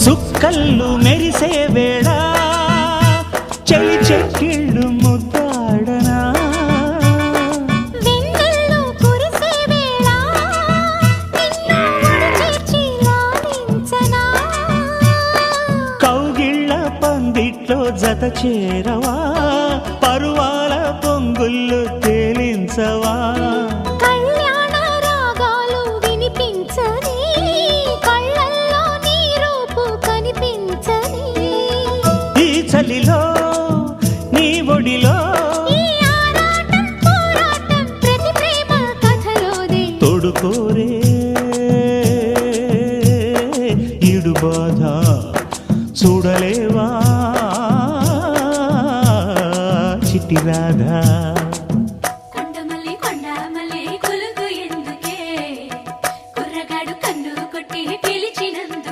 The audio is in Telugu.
సుక్కల్లు మెరిసే వేళ చెలి చెక్కిళ్ళు ముద్దాడనా వెన్నెల్లో కురిసే వేళ నిన్ను ఒడిచేర్చి లాలించనా కౌగిళ్ళ పందిట్లో జత చేరవా పరువాల పొంగుళ్ళు తేలించవా కళ్యాణ రాగాలు వినిపించని కళ్ళల్లో నీ రూపు కనిపించని ఈ చలిలో నీ ఒడిలో ఈ ఆరాటం పోరాటం ప్రతి ప్రేమ కథలోదే తోడుకోరే ఈడు బాధ చూడలేవా చిట్టి రాధా